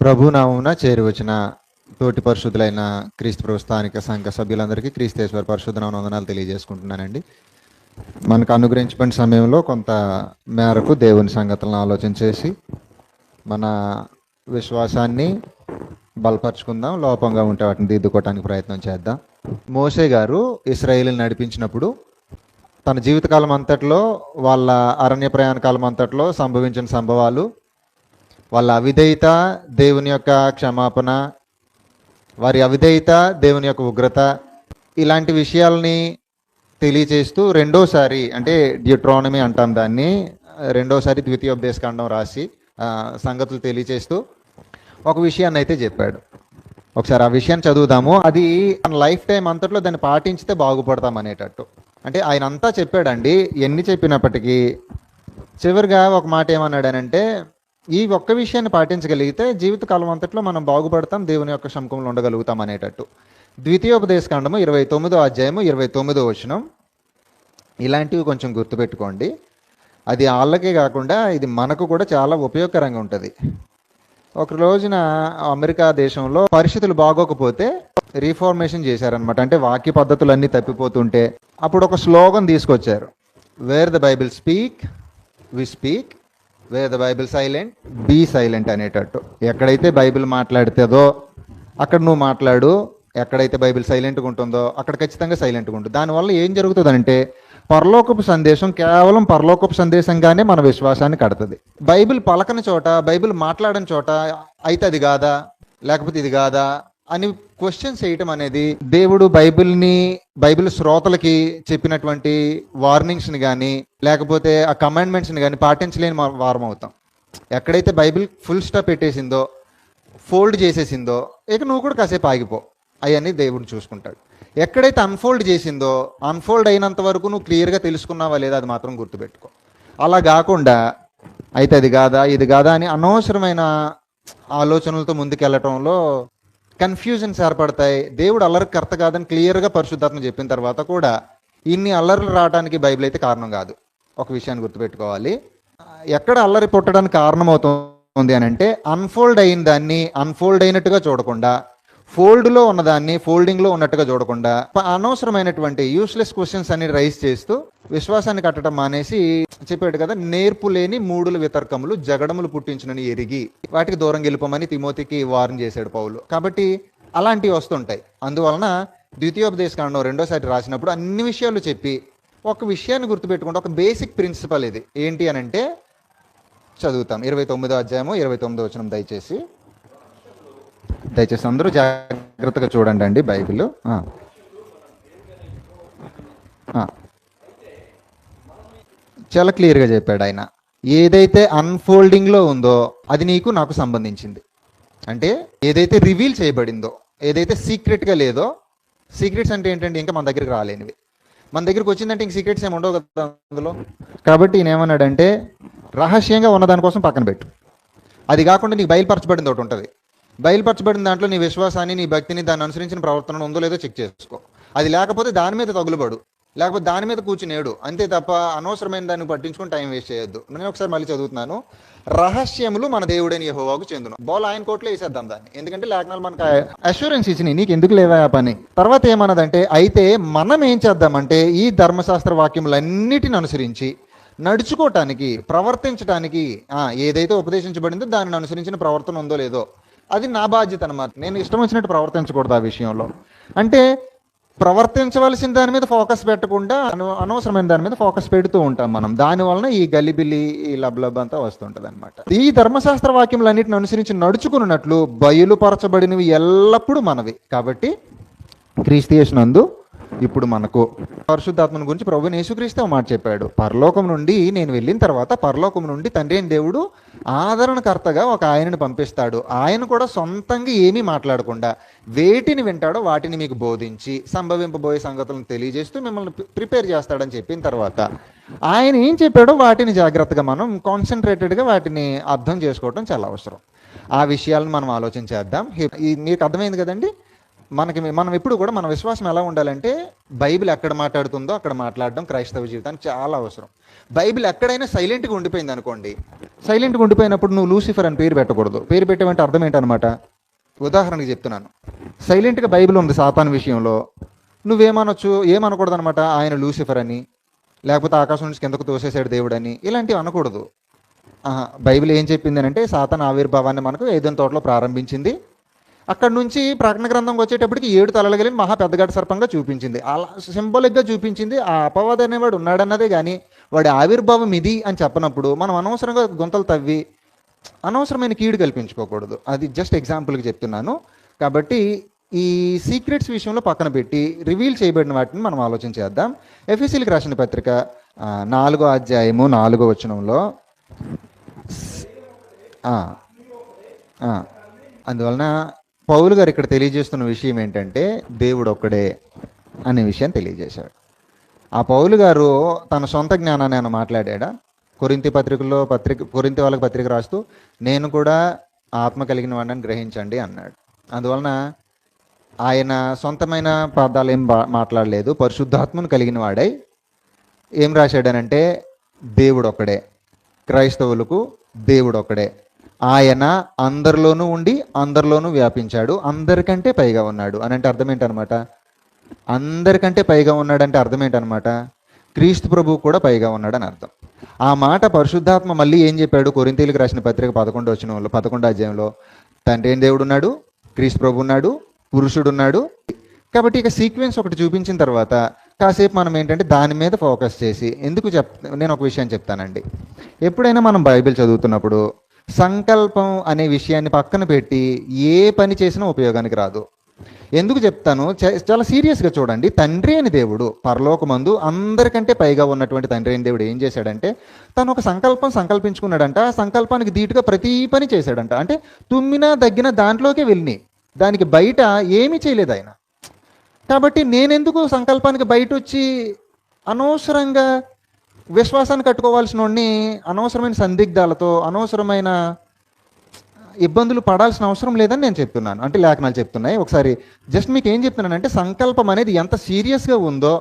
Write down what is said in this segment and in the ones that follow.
ప్రభునామమున చేరువచ్చిన తోటి పరిశుద్ధులైన క్రీస్తు ప్రస్థానిక సంఘ సభ్యులందరికీ క్రీస్తేశ్వర పరిశుద్ధనామమున వందనాలు తెలియజేసుకుంటున్నానండి. మనకు అనుగ్రహించబడిన సమయంలో కొంత మేరకు దేవుని సంగతులను ఆలోచన చేసి మన విశ్వాసాన్ని బలపరుచుకుందాం, లోపంగా ఉంటే వాటిని దిద్దుకోవడానికి ప్రయత్నం చేద్దాం. మోషే గారు ఇశ్రాయేలుని నడిపించినప్పుడు తన జీవితకాలం అంతట్లో, వాళ్ళ అరణ్య ప్రయాణ కాలం అంతట్లో సంభవించిన సంభవాలు, వాళ్ళ అవిధేయత, దేవుని యొక్క క్షమాపణ, వారి అవిధేయత, దేవుని యొక్క ఉగ్రత, ఇలాంటి విషయాల్ని తెలియచేస్తూ రెండోసారి, అంటే డ్యూట్రానమీ అంటాం దాన్ని, రెండోసారి ద్వితీయోపదేశకాండం రాసి సంగతులు తెలియచేస్తూ ఒక విషయాన్ని అయితే చెప్పాడు. ఒకసారి ఆ విషయాన్ని చదువుదాము. అది మన లైఫ్ టైం అంతట్లో దాన్ని పాటించితే బాగుపడతాం అనేటట్టు. అంటే ఆయన అంతా చెప్పాడండి. ఎన్ని చెప్పినప్పటికీ చివరిగా ఒక మాట ఏమన్నాడనంటే, ఈ ఒక్క విషయాన్ని పాటించగలిగితే జీవితకాలం అంతట్లో మనం బాగుపడతాం, దేవుని యొక్క సముఖంలో ఉండగలుగుతాం అనేటట్టు. ద్వితీయోపదేశకాండము 29వ అధ్యాయము 29వ వచనం. ఇలాంటివి కొంచెం గుర్తుపెట్టుకోండి. అది వాళ్ళకే కాకుండా ఇది మనకు కూడా చాలా ఉపయోగకరంగా ఉంటుంది. ఒక రోజున అమెరికా దేశంలో పరిస్థితులు బాగోకపోతే రీఫార్మేషన్ చేశారనమాట. అంటే వాక్య పద్ధతులన్నీ తప్పిపోతుంటే అప్పుడు ఒక స్లోగన్ తీసుకొచ్చారు, where the Bible speak we speak, where the Bible silent be silent అనేటట్టు. ఎక్కడైతే బైబిల్ మాట్లాడుతుందో అక్కడ నువ్వు మాట్లాడు, ఎక్కడైతే బైబిల్ సైలెంట్గా ఉంటుందో అక్కడ ఖచ్చితంగా సైలెంట్గా ఉంటుంది. దానివల్ల ఏం జరుగుతుందంటే పరలోకపు సందేశం కేవలం పరలోకపు సందేశంగానే మన విశ్వాసాన్ని కడుతుంది. బైబిల్ పలకని చోట, బైబిల్ మాట్లాడని చోట అయితే అది కాదా, లేకపోతే ఇది కాదా అని క్వశ్చన్స్ చేయటం అనేది దేవుడు బైబిల్ శ్రోతలకి చెప్పినటువంటి వార్నింగ్స్ని కానీ లేకపోతే ఆ కమాండ్మెంట్స్ని కానీ పాటించలేని వారం అవుతాం. ఎక్కడైతే బైబిల్ ఫుల్ స్టాప్ పెట్టేసిందో, ఫోల్డ్ చేసేసిందో, ఇక నువ్వు కూడా కాసేపు ఆగిపో, అవన్నీ దేవుడు చూసుకుంటాడు. ఎక్కడైతే అన్ఫోల్డ్ చేసిందో, అన్ఫోల్డ్ అయినంత వరకు నువ్వు క్లియర్గా తెలుసుకున్నావా లేదా అది మాత్రం గుర్తుపెట్టుకో. అలా కాకుండా అయితే అది కాదా ఇది కాదా అని అనవసరమైన ఆలోచనలతో ముందుకెళ్ళటంలో కన్ఫ్యూజన్స్ ఏర్పడతాయి. దేవుడు అల్లరికి కర్త కాదని క్లియర్గా పరిశుద్ధాత్మ చెప్పిన తర్వాత కూడా ఇన్ని అల్లర్లు రావడానికి బైబిల్ అయితే కారణం కాదు. ఒక విషయాన్ని గుర్తుపెట్టుకోవాలి. ఎక్కడ అల్లరి పుట్టడానికి కారణమవుతుంది అని అంటే అన్ఫోల్డ్ అయిన దాన్ని అన్ఫోల్డ్ అయినట్టుగా చూడకుండా, ఫోల్డ్లో ఉన్నదాన్ని ఫోల్డింగ్లో ఉన్నట్టుగా చూడకుండా అనవసరమైనటువంటి యూస్లెస్ క్వశ్చన్స్ అన్ని రైజ్ చేస్తూ విశ్వాసాన్ని కట్టడం మానేసి చెప్పాడు కదా, నేర్పు లేని మూడుల వితర్కములు జగడములు పుట్టించునని ఎరిగి వాటికి దూరం గెలుపమని తిమోతికి వార్న్ చేశాడు పౌలు. కాబట్టి అలాంటివి వస్తుంటాయి. అందువలన ద్వితీయోపదేశకాండం రెండోసారి రాసినప్పుడు అన్ని విషయాలు చెప్పి ఒక విషయాన్ని గుర్తుపెట్టుకుంటే ఒక బేసిక్ ప్రిన్సిపల్ ఇది ఏంటి అని అంటే చదువుతాం. 29వ అధ్యాయము 29వ వచనం. దయచేసి అందరూ జాగ్రత్తగా చూడండి అండి బైబిల్. చాలా క్లియర్గా చెప్పాడు ఆయన. ఏదైతే అన్ఫోల్డింగ్లో ఉందో అది నీకు నాకు సంబంధించింది. అంటే ఏదైతే రివీల్ చేయబడిందో, ఏదైతే సీక్రెట్గా లేదో, సీక్రెట్స్ అంటే ఏంటంటే ఇంకా మన దగ్గరికి రాలేనివి, మన దగ్గరికి వచ్చిందంటే ఇంక సీక్రెట్స్ ఏమి ఉండవు కదా అందులో. కాబట్టి ఈయన ఏమన్నాడంటే రహస్యంగా ఉన్నదానికోసం పక్కన పెట్టు. అది కాకుండా నీకు బయలుపరచబడింది ఒకటి ఉంటుంది. బయలుపరచబడిన దాంట్లో నీ విశ్వాసాన్ని, నీ భక్తిని, దాన్ని అనుసరించిన ప్రవర్తన ఉందో లేదో చెక్ చేసుకో. అది లేకపోతే దాని మీద తగులుబడు, లేకపోతే దాని మీద కూర్చునేడు, అంతే తప్ప అనవసరమైన దాన్ని పట్టించుకుని టైం వేస్ట్ చేయొద్దు. నేను ఒకసారి మళ్ళీ చదువుతున్నాను. రహస్యములు మన దేవుడైన యెహోవాకు చెందును. బాల్ ఆయన కోట్లో వేసేద్దాం దాన్ని, ఎందుకంటే లేఖనాలు మనకు అష్యూరెన్స్ ఇచ్చినాయి, నీకు ఎందుకు లేవా ఆ పని. తర్వాత ఏమన్నదంటే, అయితే మనం ఏం చేద్దామంటే ఈ ధర్మశాస్త్ర వాక్యములన్నిటిని అనుసరించి నడుచుకోవటానికి, ప్రవర్తించడానికి, ఏదైతే ఉపదేశించబడిందో దానిని అనుసరించిన ప్రవర్తన ఉందో లేదో అది నా బాధ్యత అన్నమాట. నేను ఇష్టం వచ్చినట్టు ప్రవర్తించకూడదు ఆ విషయంలో. అంటే ప్రవర్తించవలసిన దాని మీద ఫోకస్ పెట్టకుండా అనవసరమైన దాని మీద ఫోకస్ పెడుతూ ఉంటాం మనం. దానివలన ఈ గలిబిలి, ఈ లబ్లబ్ అంతా వస్తుంటది అనమాట. ఈ ధర్మశాస్త్ర వాక్యములన్నిటిని అనుసరించి నడుచుకున్నట్లు బయలుపరచబడినవి ఎల్లప్పుడూ మనవి. కాబట్టి క్రీస్తు యేసునందు ఇప్పుడు మనకు పరిశుద్ధాత్మను గురించి ప్రభువైన యేసుక్రీస్తు ఒక మాట చెప్పాడు. పరలోకం నుండి నేను వెళ్ళిన తర్వాత పరలోకం నుండి తండ్రి అయిన దేవుడు ఆదరణకర్తగా ఒక ఆయనను పంపిస్తాడు. ఆయన కూడా సొంతంగా ఏమీ మాట్లాడకుండా వేటిని వింటాడో వాటిని మీకు బోధించి సంభవింపబోయే సంగతులను తెలియజేస్తూ మిమ్మల్ని ప్రిపేర్ చేస్తాడని చెప్పిన తర్వాత ఆయన ఏం చెప్పాడో వాటిని జాగ్రత్తగా మనం కాన్సన్ట్రేటెడ్గా వాటిని అర్థం చేసుకోవడం చాలా అవసరం. ఆ విషయాలను మనం ఆలోచన చేద్దాం. మీకు అర్థమైంది కదండి. మనం ఎప్పుడు కూడా మన విశ్వాసం ఎలా ఉండాలంటే బైబిల్ ఎక్కడ మాట్లాడుతుందో అక్కడ మాట్లాడడం క్రైస్తవ జీవితానికి చాలా అవసరం. బైబిల్ ఎక్కడైనా సైలెంట్గా ఉండిపోయింది అనుకోండి, సైలెంట్గా ఉండిపోయినప్పుడు నువ్వు లూసిఫర్ అని పేరు పెట్టకూడదు. పేరు పెట్టేమంటే అర్థం ఏంటనమాట? ఉదాహరణకి చెప్తున్నాను, సైలెంట్గా బైబిల్ ఉంది సాతాను విషయంలో, నువ్వేమనొచ్చు, ఏమనకూడదు అనమాట, ఆయన లూసిఫర్ అని, లేకపోతే ఆకాశం నుంచి కిందకు తోసేసాడు దేవుడని, ఇలాంటివి అనకూడదు. బైబిల్ ఏం చెప్పింది అంటే సాతాను ఆవిర్భావాన్ని మనకు ఏదైనా తోటలో ప్రారంభించింది, అక్కడ నుంచి ప్రకటన గ్రంథంకి వచ్చేటప్పటికి 7 తలలు కలిగిన మహా పెద్దగడ్డ సర్పంగా చూపించింది. అలా సింబాలిక్గా చూపించింది. ఆ అపవాది అనేవాడు ఉన్నాడన్నదే కానీ వాడి ఆవిర్భావం ఇది అని చెప్పనప్పుడు మనం అనవసరంగా గుంతలు తవ్వి అనవసరమైన కీడు కల్పించుకోకూడదు. అది జస్ట్ ఎగ్జాంపుల్కి చెప్తున్నాను. కాబట్టి ఈ సీక్రెట్స్ విషయంలో పక్కన పెట్టి రివీల్ చేయబడిన వాటిని మనం ఆలోచన చేద్దాం. ఎఫెసీయులకు రాసిన పత్రిక 4వ అధ్యాయము 4వ వచనంలో అందువలన పౌలు గారు ఇక్కడ తెలియజేస్తున్న విషయం ఏంటంటే దేవుడు ఒక్కడే అనే విషయాన్ని తెలియజేశాడు. ఆ పౌలు గారు తన సొంత జ్ఞానాన్ని ఆయన మాట్లాడా? కొరింథీ వాళ్ళకి పత్రిక రాస్తూ నేను కూడా ఆత్మ కలిగిన వాడిని గ్రహించండి అన్నాడు. అందువలన ఆయన సొంతమైన పదాలు ఏం మాట్లాడలేదు. పరిశుద్ధాత్మను కలిగిన వాడై ఏం రాశాడనంటే దేవుడు ఒక్కడే, క్రైస్తవులకు దేవుడు ఒక్కడే, ఆయన అందరిలోనూ ఉండి అందరిలోనూ వ్యాపించాడు, అందరికంటే పైగా ఉన్నాడు అని అంటే అర్థం ఏంటనమాట? అందరికంటే పైగా ఉన్నాడంటే అర్థం ఏంటనమాట? క్రీస్తు ప్రభువు కూడా పైగా ఉన్నాడని అర్థం. ఆ మాట పరిశుద్ధాత్మ మళ్ళీ ఏం చెప్పాడు? కొరింథీయులకు రాసిన పత్రిక 11వ అధ్యాయంలో తండ్రి అయిన దేవుడు ఉన్నాడు, క్రీస్తు ప్రభు ఉన్నాడు, పురుషుడు ఉన్నాడు. కాబట్టి ఇక సీక్వెన్స్ ఒకటి చూపించిన తర్వాత కాసేపు మనం ఏంటంటే దాని మీద ఫోకస్ చేసి నేను ఒక విషయం చెప్తానండి. ఎప్పుడైనా మనం బైబిల్ చదువుతున్నప్పుడు సంకల్పం అనే విషయాన్ని పక్కన పెట్టి ఏ పని చేసినా ఉపయోగానికి రాదు. ఎందుకు చెప్తాను? చాలా సీరియస్గా చూడండి. తండ్రి అని దేవుడు పరలోకమందు అందరికంటే పైగా ఉన్నటువంటి తండ్రి అయిన దేవుడు ఏం చేశాడంటే తను ఒక సంకల్పించుకున్నాడంట. ఆ సంకల్పానికి ధీటుగా ప్రతి పని చేశాడంట. అంటే తుమ్మినా దగ్గిన దాంట్లోకే వెళ్ళి దానికి బయట ఏమీ చేయలేదు ఆయన. కాబట్టి నేనెందుకు సంకల్పానికి బయట వచ్చి అనవసరంగా విశ్వాసాన్ని కట్టుకోవాల్సిన వాడిని అనవసరమైన సందిగ్ధాలతో అనవసరమైన ఇబ్బందులు పడాల్సిన అవసరం లేదని నేను చెప్తున్నాను. అంటే లేఖనాలు చెప్తున్నాయి. ఒకసారి జస్ట్ మీకు ఏం చెప్తున్నానంటే సంకల్పం అనేది ఎంత సీరియస్గా ఉందో,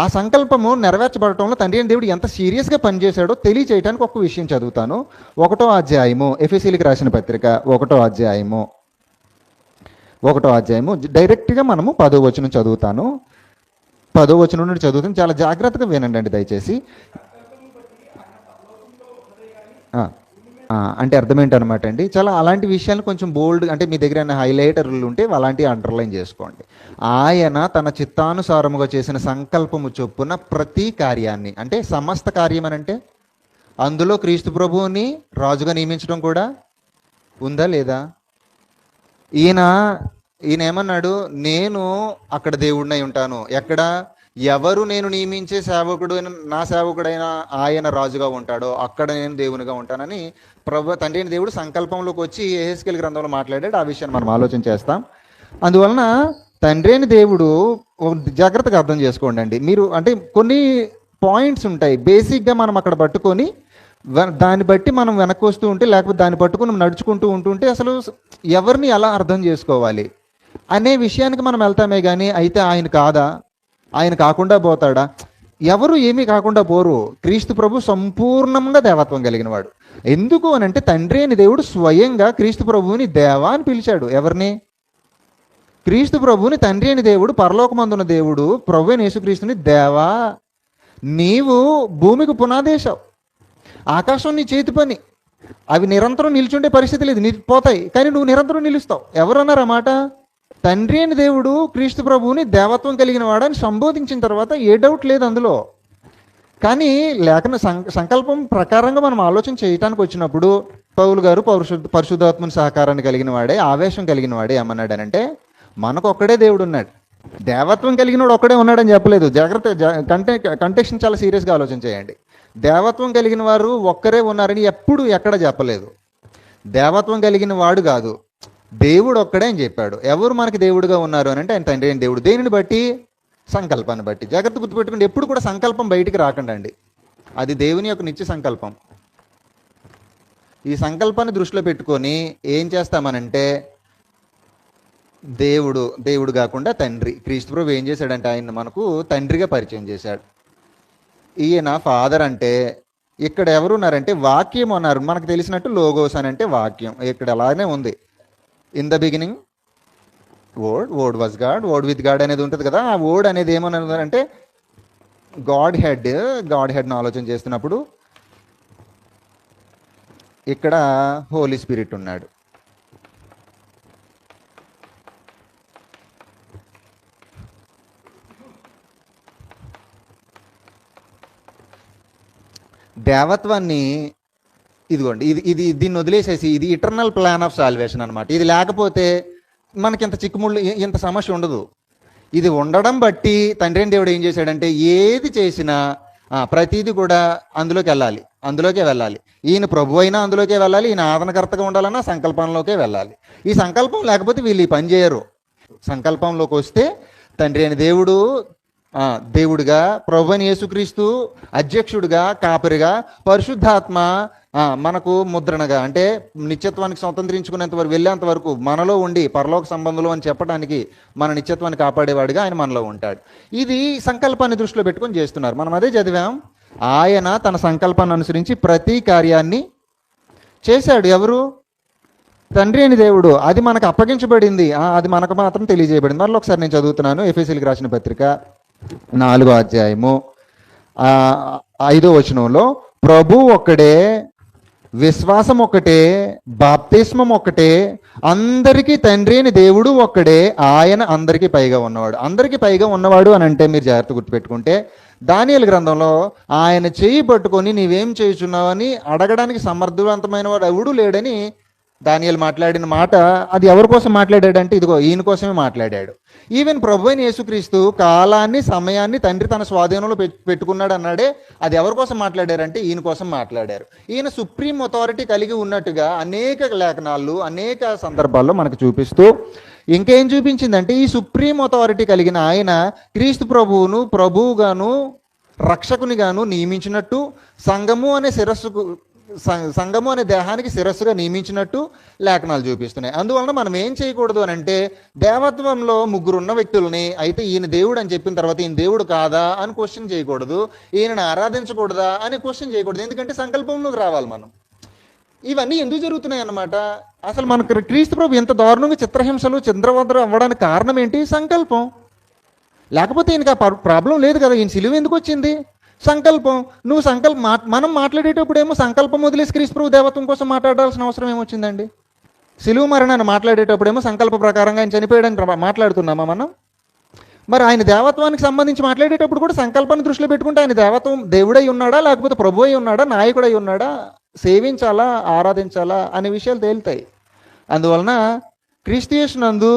ఆ సంకల్పము నెరవేర్చబడటంలో తండ్రి అయిన దేవుడు ఎంత సీరియస్గా పనిచేశాడో తెలియచేయడానికి ఒక విషయం చదువుతాను. 1వ అధ్యాయము ఎఫెసీయులకు రాసిన పత్రిక 1వ అధ్యాయము డైరెక్ట్గా మనము 10వ వచనం చదువుతాను. 10వ వచనం నుండి చదువుతాను. చాలా జాగ్రత్తగా వినండి దయచేసి. అంటే అర్థం ఏంటనమాట అండి, చాలా అలాంటి విషయాలు కొంచెం బోల్డ్, అంటే మీ దగ్గర ఏమైనా హైలైటర్లు ఉంటే అలాంటివి అండర్లైన్ చేసుకోండి. ఆయన తన చిత్తానుసారముగా చేసిన సంకల్పము చొప్పున ప్రతి కార్యాన్ని, అంటే సమస్త కార్యం అని అంటే అందులో క్రీస్తు ప్రభువుని రాజుగా నియమించడం కూడా ఉందా లేదా? ఈయన ఏమన్నాడు? నేను అక్కడ దేవుడినై ఉంటాను. ఎక్కడ? ఎవరు నేను నియమించే నా సేవకుడైన ఆయన రాజుగా ఉంటాడో అక్కడ నేను దేవునిగా ఉంటానని తండ్రి అయిన దేవుడు సంకల్పంలోకి వచ్చి యెహెజ్కేలు గ్రంథంలో మాట్లాడాడు. ఆ విషయాన్ని మనం ఆలోచన చేస్తాం. అందువలన తండ్రి అయిన దేవుడు జాగ్రత్తగా అర్థం చేసుకోండి అండి. మీరు అంటే కొన్ని పాయింట్స్ ఉంటాయి బేసిక్గా మనం అక్కడ పట్టుకొని దాన్ని బట్టి మనం వెనక్కి వస్తూ ఉంటే, లేకపోతే దాన్ని పట్టుకుని నడుచుకుంటూ ఉంటుంటే అసలు ఎవరిని ఎలా అర్థం చేసుకోవాలి అనే విషయానికి మనం వెళ్తామే కానీ అయితే ఆయన కాదా, ఆయన కాకుండా పోతాడా? ఎవరు ఏమీ కాకుండా పోరు. క్రీస్తు ప్రభు సంపూర్ణంగా దేవత్వం కలిగిన వాడు. ఎందుకు అని అంటే తండ్రి అని దేవుడు స్వయంగా క్రీస్తు ప్రభువుని దేవా అని పిలిచాడు. ఎవరిని? క్రీస్తు ప్రభువుని తండ్రి అని దేవుడు, పరలోకమందున్న దేవుడు ప్రభు అయిన యేసుక్రీస్తుని దేవా, నీవు భూమికి పునాదేశావు, ఆకాశం నీ చేతి పని, అవి నిరంతరం నిల్చుండే పరిస్థితి లేదు, పోతాయి, కానీ నువ్వు నిరంతరం నిలుస్తావు. ఎవరన్నారు ఆ మాట? తండ్రి అని దేవుడు క్రీస్తు ప్రభువుని దేవత్వం కలిగిన వాడని సంబోధించిన తర్వాత ఏ డౌట్ లేదు అందులో. కానీ లేఖన సంకల్పం ప్రకారంగా మనం ఆలోచన చేయటానికి వచ్చినప్పుడు పౌలు గారు పరిశుద్ధాత్మని సహకారాన్ని కలిగిన వాడే, ఆవేశం కలిగిన వాడే ఏమన్నాడనంటే మనకు ఒక్కడే దేవుడు ఉన్నాడు, దేవత్వం కలిగిన వాడు ఒక్కడే ఉన్నాడని చెప్పలేదు. కంటెక్షన్ చాలా సీరియస్గా ఆలోచన చేయండి. దేవత్వం కలిగిన వారు ఒక్కరే ఉన్నారని ఎక్కడ చెప్పలేదు. దేవత్వం కలిగిన వాడు కాదు, దేవుడు ఒక్కడే అని చెప్పాడు. ఎవరు మనకి దేవుడుగా ఉన్నారు అని అంటే ఆయన తండ్రి అయిన దేవుడు. దేనిని బట్టి? సంకల్పాన్ని బట్టి. జాగ్రత్త గుర్తుపెట్టుకోండి, ఎప్పుడు కూడా సంకల్పం బయటికి రాకండి అండి. అది దేవుని యొక్క నిత్య సంకల్పం. ఈ సంకల్పాన్ని దృష్టిలో పెట్టుకొని ఏం చేస్తామనంటే దేవుడు దేవుడు కాకుండా తండ్రి. క్రీస్తు ప్రభు ఏం చేశాడంటే ఆయన మనకు తండ్రిగా పరిచయం చేశాడు. ఈయన ఫాదర్ అంటే ఇక్కడ ఎవరున్నారంటే వాక్యం అన్నారు. మనకు తెలిసినట్టు లోగోస్ అని అంటే వాక్యం. ఇక్కడ అలానే ఉంది. In the beginning word, word was God, word with God అనేది ఉంటుంది కదా. ఆ వర్డ్ అనేది ఏమన్నారంటే గాడ్ హెడ్ను ఆలోచన చేస్తున్నప్పుడు ఇక్కడ హోలీ స్పిరిట్ ఉన్నాడు. దేవత్వాన్ని ఇదిగోండి, ఇది దీన్ని వదిలేసేసి ఇది ఇటర్నల్ ప్లాన్ ఆఫ్ సాల్వేషన్ అనమాట. ఇది లేకపోతే మనకి ఇంత చిక్కుముళ్ళు, ఇంత సమస్య ఉండదు. ఇది ఉండడం బట్టి తండ్రి అయిన దేవుడు ఏం చేశాడంటే ఏది చేసినా ప్రతిదీ కూడా అందులోకే వెళ్ళాలి. ఈయన ప్రభు అయినా అందులోకే వెళ్ళాలి, ఈయన ఆదరణకర్తగా ఉండాలన్నా సంకల్పంలోకే వెళ్ళాలి. ఈ సంకల్పం లేకపోతే వీళ్ళు ఈ పని చేయరు. సంకల్పంలోకి వస్తే తండ్రి అయిన దేవుడు దేవుడిగా, ప్రభు అయిన యేసుక్రీస్తు అధ్యక్షుడిగా, కాపరిగా, పరిశుద్ధాత్మ మనకు ముద్రణగా, అంటే నిత్యత్వానికి స్వతంత్రించుకునేంత వరకు వెళ్ళేంత వరకు మనలో ఉండి పరలోక సంబంధులు అని చెప్పడానికి మన నిత్యత్వాన్ని కాపాడేవాడిగా ఆయన మనలో ఉంటాడు. ఇది సంకల్పాన్ని దృష్టిలో పెట్టుకొని చేస్తున్నారు. మనం అదే చదివాం. ఆయన తన సంకల్పాన్ని అనుసరించి ప్రతి కార్యాన్ని చేశాడు. ఎవరు? తండ్రి అని దేవుడు. అది మనకు అప్పగించబడింది, అది మనకు మాత్రం తెలియజేయబడింది. మరొకసారి ఒకసారి నేను చదువుతున్నాను. ఎఫెసీయులకు రాసిన పత్రిక 4వ అధ్యాయము 5వ వచనంలో, ప్రభు ఒక్కడే, విశ్వాసం ఒక్కటే, బాప్తిస్మం ఒక్కటే, అందరికీ తండ్రి అని దేవుడు ఒక్కడే, ఆయన అందరికీ పైగా ఉన్నవాడు. అందరికీ పైగా ఉన్నవాడు అని అంటే మీరు జాగ్రత్త గుర్తుపెట్టుకుంటే దానియేలు గ్రంథంలో ఆయన చేయి పట్టుకొని నీవేం చేయుచున్నావు అని అడగడానికి సమర్థవంతమైన వాడు ఎవడు లేడని దానియేలు మాట్లాడిన మాట, అది ఎవరి కోసం మాట్లాడాడంటే ఇదిగో ఈయన కోసమే మాట్లాడాడు. ఈవెన్ ప్రభు అయిన యేసుక్రీస్తు కాలాన్ని, సమయాన్ని తండ్రి తన స్వాధీనంలో పెట్టుకున్నాడు అన్నాడే, అది ఎవరి కోసం మాట్లాడారంటే ఈయన కోసం మాట్లాడారు. ఈయన సుప్రీం అథారిటీ కలిగి ఉన్నట్టుగా అనేక లేఖనాలు అనేక సందర్భాల్లో మనకు చూపిస్తూ ఇంకేం చూపించిందంటే ఈ సుప్రీం అథారిటీ కలిగిన ఆయన క్రీస్తు ప్రభువును ప్రభువుగాను రక్షకునిగాను నియమించినట్టు, సంఘము అనే దేహానికి శిరస్సుగా నియమించినట్టు లేఖనాలు చూపిస్తున్నాయి. అందువలన మనం ఏం చేయకూడదు అని అంటే దేవత్వంలో ముగ్గురున్న వ్యక్తుల్ని అయితే ఈయన దేవుడు అని చెప్పిన తర్వాత ఈయన దేవుడు కాదా అని క్వశ్చన్ చేయకూడదు, ఈయనను ఆరాధించకూడదా అని క్వశ్చన్ చేయకూడదు. ఎందుకంటే సంకల్పంలోకి రావాలి మనం. ఇవన్నీ ఎందుకు జరుగుతున్నాయి అన్నమాట. అసలు మనకు క్రీస్తు ప్రభు ఎంత దారుణంగా చిత్రహింసలు చంద్రవదరు అవ్వడానికి కారణం ఏంటి? సంకల్పం. లేకపోతే ఈయనకి ఆ ప్రాబ్లం లేదు కదా. ఈయన సిలువ ఎందుకు వచ్చింది? సంకల్పం. నువ్వు మనం మాట్లాడేటప్పుడు ఏమో సంకల్పం వదిలేసి క్రీస్తు ప్రభు దేవత్వం కోసం మాట్లాడాల్సిన అవసరం ఏమొచ్చిందండి? సిలువ మరణాన్ని మాట్లాడేటప్పుడు ఏమో సంకల్ప ప్రకారంగా ఆయన చనిపోయాడని మాట్లాడుతున్నామా మనం? మరి ఆయన దేవత్వానికి సంబంధించి మాట్లాడేటప్పుడు కూడా సంకల్పాన్ని దృష్టిలో పెట్టుకుంటే ఆయన దేవత్వం దేవుడై ఉన్నాడా, లేకపోతే ప్రభు అయి ఉన్నాడా, నాయకుడై ఉన్నాడా, సేవించాలా, ఆరాధించాలా అనే విషయాలు తేలుతాయి. అందువలన క్రీస్తు యేసునందు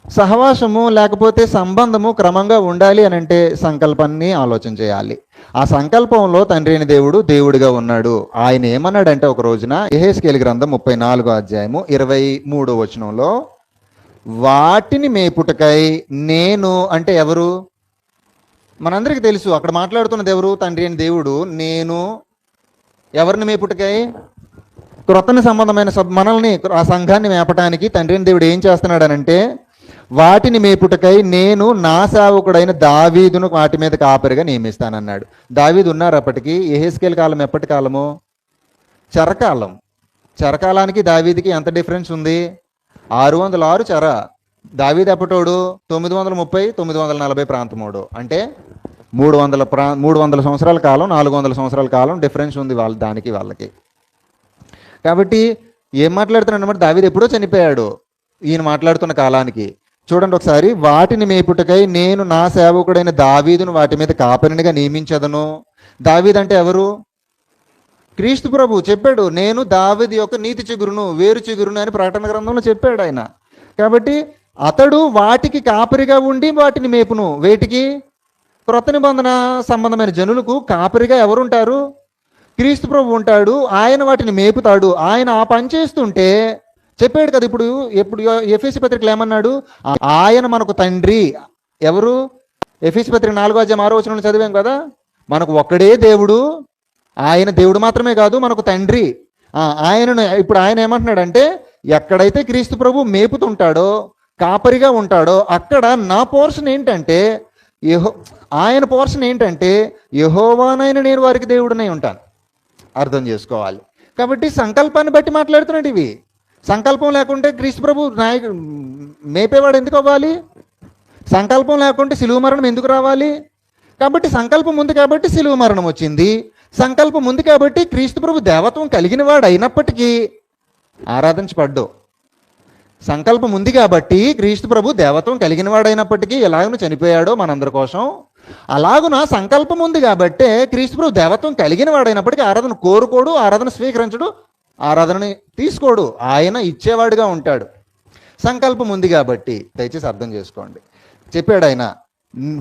సహవాసము లేకపోతే సంబంధము క్రమంగా ఉండాలి అని అంటే సంకల్పాన్ని ఆలోచన చేయాలి. ఆ సంకల్పంలో తండ్రి అయిన దేవుడు దేవుడిగా ఉన్నాడు. ఆయన ఏమన్నాడంటే ఒక రోజున యెహెజ్కేలు గ్రంథం 34వ అధ్యాయము 23వ వచనంలో, వాటిని మేపుటకై నేను, అంటే ఎవరు? మనందరికీ తెలుసు అక్కడ మాట్లాడుతున్నది ఎవరు? తండ్రి అయిన దేవుడు. నేను ఎవరిని మేపుటకై? క్రొత్తని సంబంధమైన మనల్ని, ఆ సంఘాన్ని మేపటానికి తండ్రి అయిన దేవుడు ఏం చేస్తున్నాడనంటే వాటిని మేపుటకై నేను నా సేవకుడైన దావీదును వాటి మీద కాపరిగా నియమిస్తానన్నాడు. దావీదు ఉన్నారు అప్పటికి. యెహెజ్కేలు కాలం ఎప్పటి కాలము? చెరకాలం. చెరకాలానికి దావీదికి ఎంత డిఫరెన్స్ ఉంది? 606 చెర. దావీదు ఎప్పటోడు? 930 940 ప్రాంతమోడు. అంటే 300 సంవత్సరాల కాలం, 400 సంవత్సరాల కాలం డిఫరెన్స్ ఉంది వాళ్ళకి. కాబట్టి ఏం మాట్లాడుతున్నాడు అంటే దావీదు ఎప్పుడో చనిపోయాడు ఈయన మాట్లాడుతున్న కాలానికి. చూడండి ఒకసారి, వాటిని మేపుటకై నేను నా సేవకుడైన దావీదును వాటి మీద కాపరినిగా నియమించదను. దావీదు అంటే ఎవరు? క్రీస్తు ప్రభు చెప్పాడు, నేను దావీదు యొక్క నీతి చిగురును, వేరు చిగురును అని ప్రకటన గ్రంథంలో చెప్పాడు ఆయన. కాబట్టి అతడు వాటికి కాపరిగా ఉండి వాటిని మేపును. వేటికి? క్రొత్త నిబంధన సంబంధమైన జనులకు కాపరిగా ఎవరుంటారు? క్రీస్తు ప్రభు ఉంటాడు. ఆయన వాటిని మేపుతాడు. ఆయన ఆ పని చేస్తుంటే చెప్పాడు కదా. ఇప్పుడు ఎఫెసీ పత్రికలు ఏమన్నాడు? ఆయన మనకు తండ్రి. ఎవరు? ఎఫెసీ పత్రిక 4వ అధ్యాయం 6వ వచనంలో చదివాం కదా. మనకు ఒక్కడే దేవుడు, ఆయన దేవుడు మాత్రమే కాదు, మనకు తండ్రి. ఆయనను ఇప్పుడు ఆయన ఏమంటున్నాడంటే ఎక్కడైతే క్రీస్తు ప్రభు మేపుతుంటాడో, కాపరిగా ఉంటాడో అక్కడ నా పోర్షన్ ఏంటంటే ఆయన పోర్షన్ ఏంటంటే యెహోవానైన నేను వారికి దేవుడినై ఉంటాను. అర్థం చేసుకోవాలి. కాబట్టి సంకల్పాన్ని బట్టి మాట్లాడుతున్నాడు ఇవి. సంకల్పం లేకుంటే క్రీస్తు ప్రభు మేపేవాడు ఎందుకు అవ్వాలి? సంకల్పం లేకుంటే సిలువ మరణం ఎందుకు రావాలి? కాబట్టి సంకల్పం ఉంది కాబట్టి సిలువ మరణం వచ్చింది. సంకల్పం ఉంది కాబట్టి క్రీస్తు ప్రభు దేవత్వం కలిగిన వాడు అయినప్పటికీ ఆరాధించబడ్డు. సంకల్పం ఉంది కాబట్టి క్రీస్తు ప్రభు దేవత్వం కలిగిన వాడైనప్పటికీ ఎలాగను చనిపోయాడో మనందరి కోసం, అలాగున సంకల్పం ఉంది కాబట్టే క్రీస్తు ప్రభు దేవత్వం కలిగిన వాడైనప్పటికీ ఆరాధన కోరుకోడు, ఆరాధన స్వీకరించడు, ఆరాధనని తీసుకోడు. ఆయన ఇచ్చేవాడుగా ఉంటాడు. సంకల్పం ఉంది కాబట్టి దయచేసి అర్థం చేసుకోండి. చెప్పాడు ఆయన,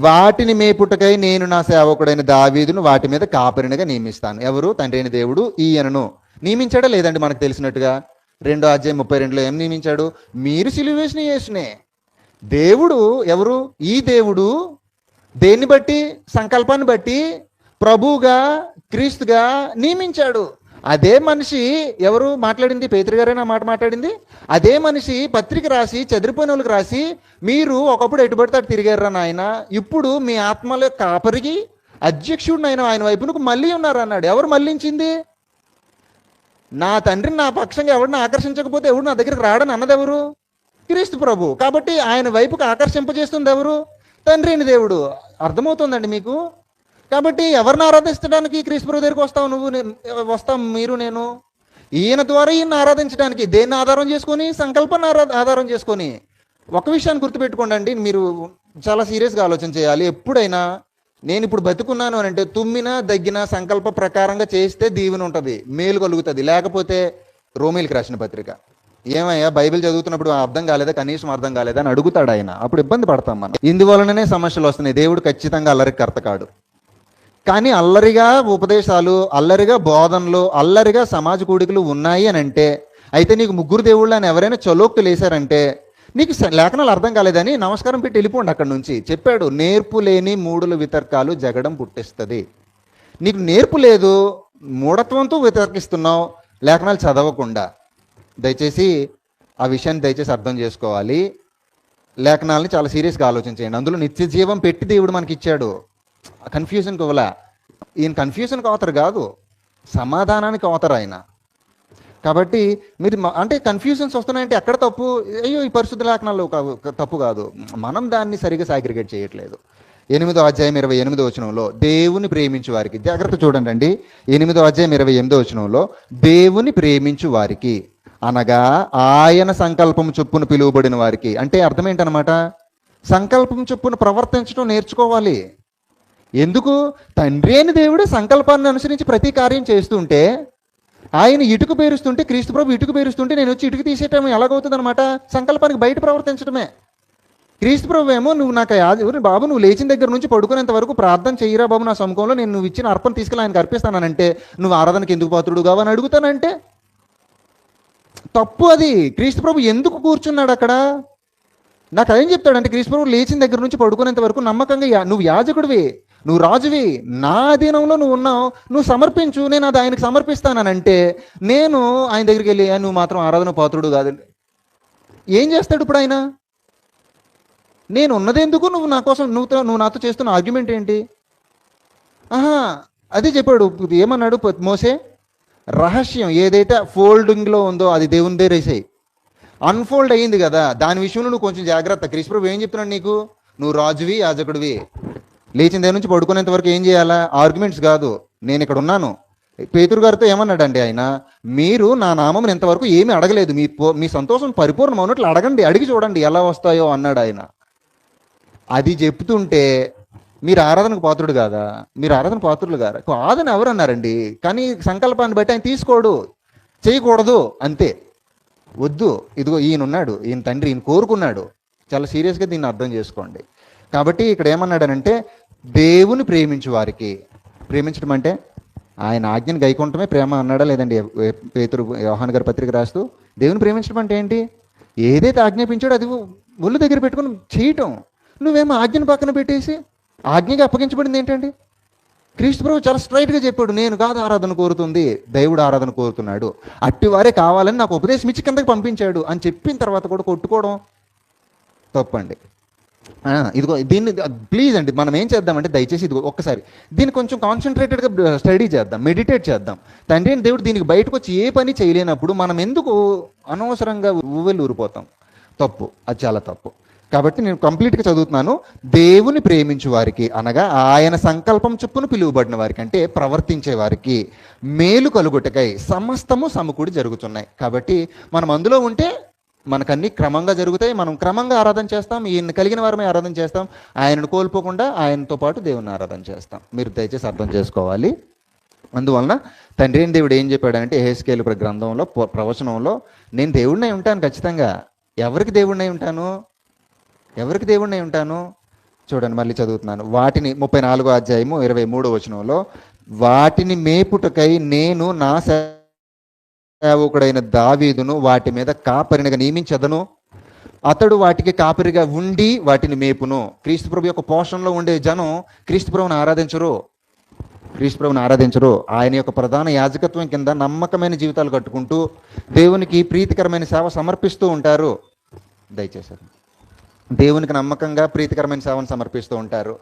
వాటిని మేపుటకై నేను నా సేవకుడైన దావీదును వాటి మీద కాపరినిగా నియమిస్తాను. ఎవరు? తండ్రి అయిన దేవుడు ఈయనను నియమించాడా లేదండి? మనకు తెలిసినట్టుగా 2:32 ఏం నియమించాడు? మీరు సిలువ వేసిన యేసునే. దేవుడు ఎవరు? ఈ దేవుడు దేన్ని బట్టి? సంకల్పాన్ని బట్టి ప్రభువుగా క్రీస్తుగా నియమించాడు. అదే మనిషి ఎవరు మాట్లాడింది? పేతురు గారైనా మాట మాట్లాడింది. అదే మనిషి పత్రిక రాసి చెదిరిపోయిన వాళ్ళకి రాసి, మీరు ఒకప్పుడు ఎటుబడితే అటు తిరిగారా నాయన, ఇప్పుడు మీ ఆత్మల కాపరికి అధ్యక్షుడు ఆయన వైపునకు మళ్ళీ ఉన్నారు అన్నాడు. ఎవరు మళ్ళించింది? నా తండ్రిని నా పక్షంగా ఎవరిని ఆకర్షించకపోతే ఎవడు నా దగ్గరికి రాడని అన్నది ఎవరు? క్రీస్తు ప్రభు. కాబట్టి ఆయన వైపుకి ఆకర్షింపజేస్తుంది ఎవరు? తండ్రి అయిన దేవుడు. అర్థమవుతుందండి మీకు? కాబట్టి ఎవరిని ఆరాధించడానికి క్రీస్తు ప్రభు దగ్గరికి వస్తాం మీరు నేను? ఈయన ద్వారా ఈయన ఆరాధించడానికి. దేన్ని ఆధారం చేసుకొని? సంకల్పాన్ని ఆధారం చేసుకొని. ఒక విషయాన్ని గుర్తుపెట్టుకోండి, మీరు చాలా సీరియస్గా ఆలోచన చేయాలి. ఎప్పుడైనా నేను ఇప్పుడు బతుకున్నాను అని అంటే తుమ్మిన దగ్గిన సంకల్ప ప్రకారంగా చేస్తే దీవెన ఉంటుంది, మేలు కలుగుతుంది. లేకపోతే రోమీలకు రాసిన పత్రిక, ఏమయ్యా బైబిల్ చదువుతున్నప్పుడు అర్థం కాలేదా, కనీసం అర్థం కాలేదా అని అడుగుతాడు ఆయన. అప్పుడు ఇబ్బంది పడతాం మనం. ఇందువలననే సమస్యలు వస్తున్నాయి. దేవుడు ఖచ్చితంగా అల్లరికి కర్త కాడు. కానీ అల్లరిగా ఉపదేశాలు, అల్లరిగా బోధనలు, అల్లరిగా సమాజ కూడికలు ఉన్నాయి అని అంటే, అయితే నీకు ముగ్గురు దేవుళ్ళు అని ఎవరైనా చలోక్తులు వేశారంటే నీకు లేఖనాలు అర్థం కాలేదని నమస్కారం పెట్టి వెళ్ళిపోండి అక్కడి నుంచి. చెప్పాడు, నేర్పు లేని మూడుల వితర్కాలు జగడం పుట్టిస్తుంది. నీకు నేర్పు లేదు, మూఢత్వంతో వితర్కిస్తున్నావు లేఖనాలు చదవకుండా. దయచేసి ఆ విషయాన్ని దయచేసి అర్థం చేసుకోవాలి. లేఖనాలని చాలా సీరియస్గా ఆలోచించేయండి. అందులో నిత్య జీవం పెట్టి దేవుడు మనకి ఇచ్చాడు. కన్ఫ్యూజన్కి ఇవ్వలే. ఈయన కన్ఫ్యూజన్కి అవతరు కాదు, సమాధానానికి అవతరు ఆయన. కాబట్టి మీరు అంటే కన్ఫ్యూజన్స్ వస్తున్నాయంటే ఎక్కడ తప్పు? అయ్యో ఈ పరిశుద్ధ లేఖనాల్లో తప్పు కాదు, మనం దాన్ని సరిగా సాగ్రిగేట్ చేయట్లేదు. 8వ అధ్యాయం 28వ వచనంలో దేవుని ప్రేమించు వారికి, జాగ్రత్త చూడండి అండి. 8వ అధ్యాయం 28వ వచనంలో దేవుని ప్రేమించు వారికి అనగా ఆయన సంకల్పం చొప్పున పిలువబడిన వారికి. అంటే అర్థం ఏంటనమాట? సంకల్పం చొప్పున ప్రవర్తించడం నేర్చుకోవాలి. ఎందుకు? తండ్రి అయిన దేవుడే సంకల్పాన్ని అనుసరించి ప్రతి కార్యం చేస్తుంటే, ఆయన ఇటుకు పేరుస్తుంటే, క్రీస్తు ప్రభు ఇటుకు పేరుస్తుంటే నేను వచ్చి ఇటుకు తీసేయటం ఎలాగవుతుంది అనమాట? సంకల్పానికి బయట ప్రవర్తించడమే. క్రీస్తు ప్రభు ఏమో నువ్వు నాకు బాబు నువ్వు లేచిన దగ్గర నుంచి పడుకునేంత వరకు ప్రార్థన చేయరా బాబు, నా సముఖంలో నేను నువ్వు ఇచ్చిన అర్పణ తీసుకెళ్ళి ఆయనకు అర్పిస్తానంటే, నువ్వు ఆరాధనకి ఎందుకు పాత్రుడు కావని అడుగుతానంటే తప్పు అది. క్రీస్తు ప్రభు ఎందుకు కూర్చున్నాడు అక్కడ? నాకు అదేం చెప్తాడంటే, క్రీస్తు ప్రభు లేచిన దగ్గర నుంచి పడుకునేంత వరకు నమ్మకంగా నువ్వు యాజకుడివి, నువ్వు రాజువి, నా అధీనంలో నువ్వు ఉన్నావు, నువ్వు సమర్పించు, నేను అది ఆయనకు సమర్పిస్తానంటే, నేను ఆయన దగ్గరికి వెళ్ళి నువ్వు మాత్రం ఆరాధన పాత్రుడు కాదు. ఏం చేస్తాడు ఇప్పుడు ఆయన? నేను ఉన్నదెందుకు, నువ్వు నా కోసం నువ్వు నాతో చేస్తున్న ఆర్గ్యుమెంట్ ఏంటి? అదే చెప్పాడు. ఏమన్నాడు మోసే? రహస్యం ఏదైతే ఫోల్డింగ్లో ఉందో అది దేవుని దగ్గర వేసేయి. అన్ఫోల్డ్ అయ్యింది కదా, దాని విషయంలో నువ్వు కొంచెం జాగ్రత్త. క్రీస్తు ప్రభు ఏం చెప్తున్నాడు నీకు? నువ్వు రాజువి, యాజకుడివి. లేచిన దగ్గర నుంచి పడుకునేంత వరకు ఏం చేయాలా? ఆర్గ్యుమెంట్స్ కాదు, నేను ఇక్కడ ఉన్నాను. పేతురు గారితో ఏమన్నాడండి ఆయన? మీరు నా నామం ఇంతవరకు ఏమీ అడగలేదు, మీ సంతోషం పరిపూర్ణమన్నట్లు అడగండి, అడిగి చూడండి ఎలా వస్తాయో అన్నాడు ఆయన. అది చెప్తుంటే మీరు ఆరాధనకు పాత్రుడు కాదా? మీరు ఆరాధన పాత్రులు కాదని ఎవరు అన్నారండి? కానీ సంకల్పాన్ని బట్టి ఆయన తీసుకోడు, చేయకూడదు, అంతే. వద్దు, ఇదిగో ఈయన ఉన్నాడు, ఈయన తండ్రి, ఈయన కోరుకున్నాడు. చాలా సీరియస్గా దీన్ని అర్థం చేసుకోండి. కాబట్టి ఇక్కడ ఏమన్నాడనంటే, దేవుని ప్రేమించు వారికి. ప్రేమించడం అంటే ఆయన ఆజ్ఞను గైకొనటమే ప్రేమ అన్నాడా లేదండి? పేతురు యోహాను గారి పత్రిక రాస్తూ దేవుని ప్రేమించడం అంటే ఏంటి? ఏదైతే ఆజ్ఞాపించాడో అది ఒళ్ళు దగ్గర పెట్టుకుని చేయటం. నువ్వేమో ఆజ్ఞను పక్కన పెట్టేసి ఆజ్ఞగా అప్పగించబడింది ఏంటండి? క్రీస్తు ప్రభు చాలా స్ట్రైట్గా చెప్పాడు, నేను కాదు ఆరాధన కోరుతుంది, దేవుడు ఆరాధన కోరుతున్నాడు, అట్టివారే కావాలని నాకు ఉపదేశం ఇచ్చి కిందకి పంపించాడు అని చెప్పిన తర్వాత కూడా కొట్టుకోవడం తప్పండి. ఇదిగో దీన్ని ప్లీజ్ అండి, మనం ఏం చేద్దామంటే దయచేసి ఇదిగో ఒక్కసారి దీన్ని కొంచెం కాన్సన్ట్రేటెడ్గా స్టడీ చేద్దాం, మెడిటేట్ చేద్దాం. తండ్రి అయిన దేవుడు దీనికి బయటకు వచ్చి ఏ పని చేయలేనప్పుడు మనం ఎందుకు అనవసరంగా ఊవెళ్ళు ఊరిపోతాం? తప్పు, అది చాలా తప్పు. కాబట్టి నేను కంప్లీట్గా చదువుతున్నాను. దేవుని ప్రేమించు వారికి, అనగా ఆయన సంకల్పం చొప్పున పిలువబడిన వారికి, అంటే ప్రవర్తించే వారికి మేలు కలుగుటకై సమస్తము సమకూడి జరుగుతున్నాయి. కాబట్టి మనం అందులో ఉంటే మనకన్నీ క్రమంగా జరుగుతాయి. మనం క్రమంగా ఆరాధన చేస్తాం, ఈయన కలిగిన వారమే ఆరాధన చేస్తాం, ఆయనను కోల్పోకుండా ఆయనతో పాటు దేవుని ఆరాధన చేస్తాం. మీరు దయచేసి అర్థం చేసుకోవాలి. అందువలన తండ్రి అయిన దేవుడు ఏం చెప్పాడంటే యెహెజ్కేలు గ్రంథంలో ప్రవచనంలో, నేను దేవుడినై ఉంటాను ఖచ్చితంగా. ఎవరికి దేవుడినై ఉంటాను? ఎవరికి దేవుడినై ఉంటాను? చూడండి, మళ్ళీ చదువుతున్నాను. వాటిని 34వ అధ్యాయము 23వ వచనంలో, వాటిని మేపుటకై నేను నా సేవకుడైన దావీదును వాటి మీద కాపరినిగా నియమించదను, అతడు వాటికి కాపరిగా ఉండి వాటిని మేపును. క్రీస్తు ప్రభు యొక్క పోషణలో ఉండే జనం క్రీస్తు ప్రభువుని ఆరాధించరు, క్రీస్తు ప్రభువుని ఆరాధించరు. ఆయన యొక్క ప్రధాన యాజకత్వం కింద నమ్మకమైన జీవితాలు కట్టుకుంటూ దేవునికి ప్రీతికరమైన సేవ సమర్పిస్తూ ఉంటారు. దయచేసి దేవునికి నమ్మకంగా ప్రీతికరమైన సేవను సమర్పిస్తూ ఉంటారు.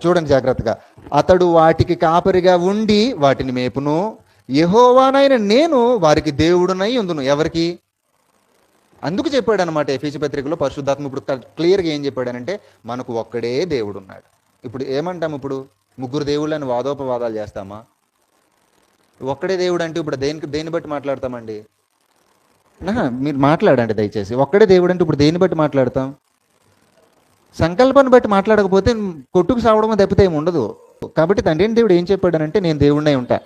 చూడండి జాగ్రత్తగా, అతడు వాటికి కాపరిగా ఉండి వాటిని మేపును, యెహోవానైన నేను వారికి దేవుడునై ఉందును. ఎవరికి? అందుకు చెప్పాడు అనమాట ఎఫెసీ పత్రికలో పరిశుద్ధాత్మ ఇప్పుడు క్లియర్గా ఏం చెప్పాడనంటే, మనకు ఒక్కడే దేవుడు ఉన్నాడు. ఇప్పుడు ఏమంటాము? ఇప్పుడు ముగ్గురు దేవుళ్ళని వాదోపవాదాలు చేస్తామా? ఒక్కడే దేవుడు అంటే ఇప్పుడు దేన్ని బట్టి మాట్లాడతామండి? మీరు మాట్లాడండి దయచేసి. ఒక్కడే దేవుడు అంటే ఇప్పుడు దేన్ని బట్టి మాట్లాడతాం? సంకల్పాన్ని బట్టి మాట్లాడకపోతే కొట్టుకు సావడం తప్పితే ఏమి ఉండదు. కాబట్టి తండ్రి అయిన దేవుడు ఏం చెప్పాడనంటే, నేను దేవుడినై ఉంటా.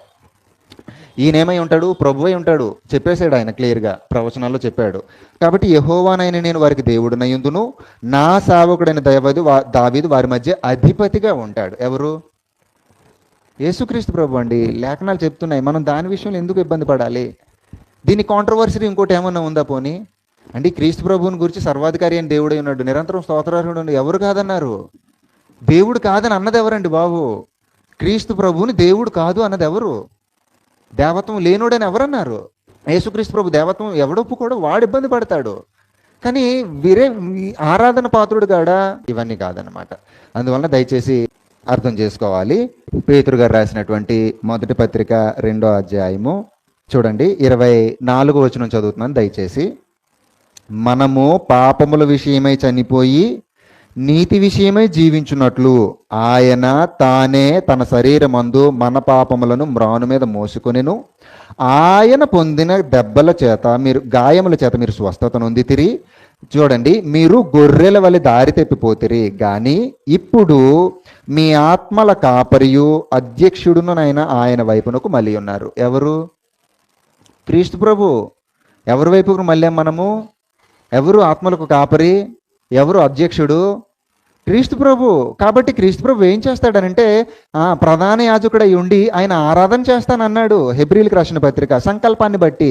ఈయనేమై ఉంటాడు? ప్రభువై ఉంటాడు. చెప్పేశాడు ఆయన క్లియర్గా, ప్రవచనాల్లో చెప్పాడు. కాబట్టి యెహోవానైన నేను వారికి దేవుడినై ఉందును, నా సేవకుడైన దావీదు వారి మధ్య అధిపతిగా ఉంటాడు. ఎవరు? యేసుక్రీస్తు ప్రభు అండి. లేఖనాలు చెప్తున్నాయి. మనం దాని విషయంలో ఎందుకు ఇబ్బంది పడాలి? దీని కాంట్రవర్సీ ఇంకోటి ఏమన్నా ఉందా? పోనీ అంటే క్రీస్తు ప్రభువుని గురించి సర్వాధికారి అని దేవుడై ఉన్నాడు, నిరంతరం స్తోత్రార్హుడు, ఎవరు కాదన్నారు? దేవుడు కాదని అన్నది ఎవరండి బాబు? క్రీస్తు ప్రభువుని దేవుడు కాదు అన్నది ఎవరు? దేవత్వం లేనుడని ఎవరన్నారు? యేసుక్రీస్తు ప్రభు దేవత్వం ఎవడొప్పుకోడు, వాడు ఇబ్బంది పడతాడు. కానీ వీరే ఆరాధన పాత్రుడు కాడా? ఇవన్నీ కాదనమాట. అందువలన దయచేసి అర్థం చేసుకోవాలి. పేతురు గారు రాసినటువంటి మొదటి పత్రిక 2వ అధ్యాయము చూడండి, 24వ వచనం చదువుతున్నాను దయచేసి. మనము పాపముల విషయమై చనిపోయి నీతి విషయమై జీవించున్నట్లు ఆయన తానే తన శరీరమందు మన పాపములను మ్రాను మీద మోసుకొనెను, ఆయన పొందిన దెబ్బల చేత గాయముల చేత మీరు స్వస్థత నొందితిరి. చూడండి, మీరు గొర్రెల వలె దారి తప్పిపోతిరి, కానీ ఇప్పుడు మీ ఆత్మల కాపరియు అధ్యక్షుడునైన ఆయన వైపునకు మళ్ళీ ఉన్నారు. ఎవరు? క్రీస్తు ప్రభు. ఎవరి వైపుకు మళ్ళీ మనము? ఎవరు ఆత్మలకు కాపరి? ఎవరు అధ్యక్షుడు? క్రీస్తు ప్రభు. కాబట్టి క్రీస్తు ప్రభు ఏం చేస్తాడనంటే, ప్రధాన యాజకుడై ఉండి ఆయన ఆరాధన చేస్తానన్నాడు. హెబ్రీలకు రాసిన పత్రిక సంకల్పాన్ని బట్టి,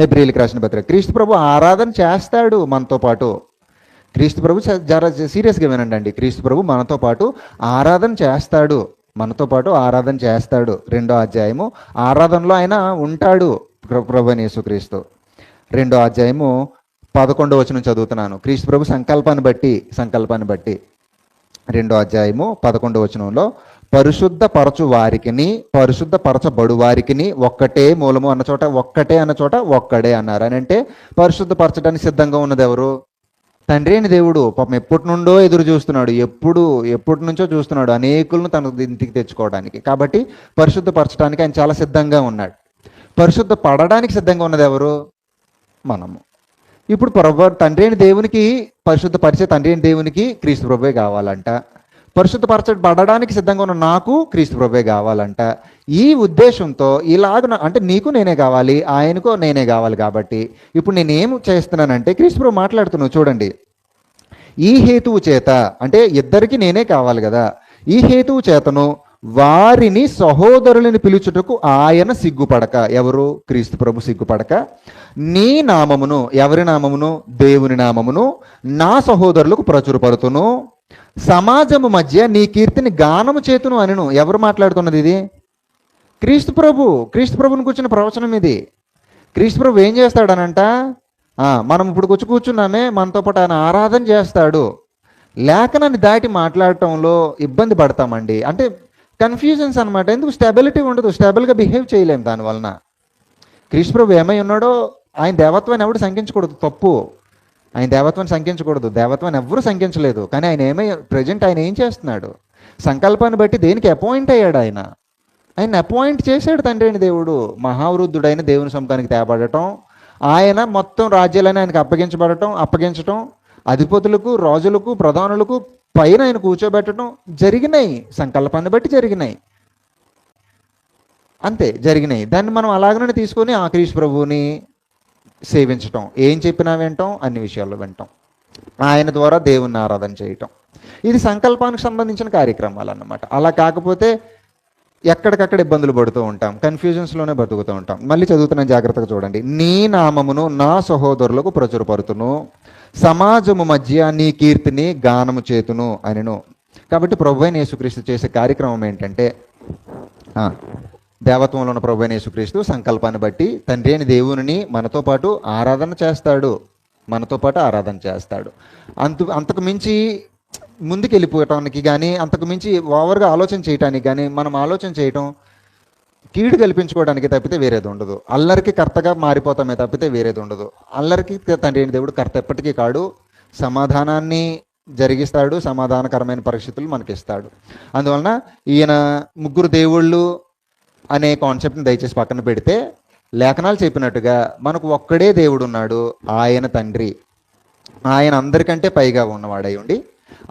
హెబ్రీలకు రాసిన పత్రిక, క్రీస్తు ప్రభు ఆరాధన చేస్తాడు మనతో పాటు. క్రీస్తు ప్రభు జర సీరియస్గా వినండి. క్రీస్తు ప్రభు మనతో పాటు ఆరాధన చేస్తాడు, మనతో పాటు ఆరాధన చేస్తాడు. 2వ అధ్యాయము ఆరాధనలో ఆయన ఉంటాడు. ప్రభువైన యేసుక్రీస్తు 2వ అధ్యాయము 11వ వచనం చదువుతున్నాను. క్రీస్తు ప్రభు సంకల్పాన్ని బట్టి 2వ అధ్యాయము 11వ వచనంలో, పరిశుద్ధపరచు వారికిని పరిశుద్ధపరచబడు వారికిని ఒక్కటే మూలము అన్న చోట ఒక్కటే అన్న చోట ఒక్కడే అన్నారు. అని అంటే పరిశుద్ధపరచడానికి సిద్ధంగా ఉన్నది ఎవరు? తండ్రి అయిన దేవుడు. పాపం ఎప్పటి నుండో ఎదురు చూస్తున్నాడు, ఎప్పటి నుంచో చూస్తున్నాడు అనేకులను తన ఇంటికి తెచ్చుకోవడానికి. కాబట్టి పరిశుద్ధపరచడానికి ఆయన చాలా సిద్ధంగా ఉన్నాడు. పరిశుద్ధ పడడానికి సిద్ధంగా ఉన్నది ఎవరు? మనము. ఇప్పుడు తండ్రి అయిన దేవునికి, పరిశుద్ధపరిచే తండ్రి అయిన దేవునికి క్రీస్తు ప్రభువే కావాలంట. పరిశుద్ధపరచబడడానికి సిద్ధంగా ఉన్న నాకు క్రీస్తు ప్రభువే కావాలంట. ఈ ఉద్దేశంతో ఇలాగ అంటే నీకు నేనే కావాలి, ఆయనకు నేనే కావాలి. కాబట్టి ఇప్పుడు నేనేం చేస్తున్నానంటే, క్రీస్తు ప్రభు మాట్లాడుతున్నాను చూడండి. ఈ హేతువు చేత, అంటే ఇద్దరికి నేనే కావాలి కదా, ఈ హేతువు చేతను వారిని సహోదరులని పిలుచుటకు ఆయన సిగ్గుపడక, ఎవరు? క్రీస్తు ప్రభు సిగ్గుపడక, నీ నామమును, ఎవరి నామమును? దేవుని నామమును నా సహోదరులకు ప్రచురపడుతును, సమాజము మధ్య నీ కీర్తిని గానము చేతును అనెను. ఎవరు మాట్లాడుతున్నది ఇది? క్రీస్తు ప్రభు. క్రీస్తు ప్రభుని కూర్చున్న ప్రవచనం ఇది. క్రీస్తు ప్రభు ఏం చేస్తాడనంట? మనం ఇప్పుడు కూర్చున్నామే, మనతో పాటు ఆయన ఆరాధన చేస్తాడు. లేఖనాన్ని దాటి మాట్లాడటంలో ఇబ్బంది పడతామండి. అంటే కన్ఫ్యూజన్స్ అనమాట. ఎందుకు స్టెబిలిటీ ఉండదు, స్టెబుల్గా బిహేవ్ చేయలేము దానివలన. క్రీస్తు ప్రభు ఏమై ఉన్నాడో ఆయన దేవత్వాన్ని ఎవడు శంకించకూడదు, తప్పు. ఆయన దేవత్వాన్ని శంకించకూడదు, దేవత్వాన్ని ఎవ్వరూ శంకించలేదు. కానీ ఆయన ప్రజెంట్ ఆయన ఏం చేస్తున్నాడు? సంకల్పాన్ని బట్టి దేనికి అపాయింట్ అయ్యాడు? ఆయన అపాయింట్ చేశాడు తండ్రి అయిన దేవుడు. మహావృద్ధుడైన దేవుని సముఖానికి తేబడటం, ఆయన మొత్తం రాజ్యాలని ఆయనకు అప్పగించటం, అధిపతులకు, రాజులకు, ప్రధానులకు పైన ఆయన కూర్చోబెట్టడం జరిగినాయి. సంకల్పాన్ని బట్టి జరిగినాయి, అంతే జరిగినాయి. దాన్ని మనం అలాగనే తీసుకొని ఆ క్రీస్తు ప్రభువుని సేవించటం, ఏం చెప్పినా వింటాం, అన్ని విషయాల్లో వింటాం, ఆయన ద్వారా దేవుణ్ణి ఆరాధన చేయటం. ఇది సంకల్పానికి సంబంధించిన కార్యక్రమాలు అన్నమాట. అలా కాకపోతే ఎక్కడికక్కడ ఇబ్బందులు పడుతూ ఉంటాం, కన్ఫ్యూజన్స్లోనే బతుకుతూ ఉంటాం. మళ్ళీ చదువుతున్నాను, జాగ్రత్తగా చూడండి. నీ నామమును నా సహోదరులకు ప్రచురపరుతును, సమాజము మధ్య నీ కీర్తిని గానము చేతును అనెను. కాబట్టి ప్రభువైన యేసుక్రీస్తు చేసే కార్యక్రమం ఏంటంటే, దేవత్వంలో ఉన్న ప్రభువైన యేసుక్రీస్తు సంకల్పాన్ని బట్టి తండ్రి అయిన దేవునిని మనతో పాటు ఆరాధన చేస్తాడు. అంతకు మించి ముందుకు వెళ్ళిపోవటానికి కానీ, అంతకు మించి ఓవర్గా ఆలోచన చేయటానికి కానీ, మనం ఆలోచన చేయటం కీడు కల్పించుకోవడానికి తప్పితే వేరేది ఉండదు. అల్లరికి కర్తగా మారిపోతామే తప్పితే వేరేది ఉండదు. అల్లరికి తండ్రి అయిన దేవుడు కర్త ఎప్పటికీ కాడు. సమాధానాన్ని జరిగిస్తాడు, సమాధానకరమైన పరిస్థితులు మనకిస్తాడు. అందువలన ఈయన ముగ్గురు దేవుళ్ళు అనే కాన్సెప్ట్ని దయచేసి పక్కన పెడితే, లేఖనాలు చెప్పినట్టుగా మనకు ఒక్కడే దేవుడు ఉన్నాడు, ఆయన తండ్రి. ఆయన అందరికంటే పైగా ఉన్నవాడై ఉండి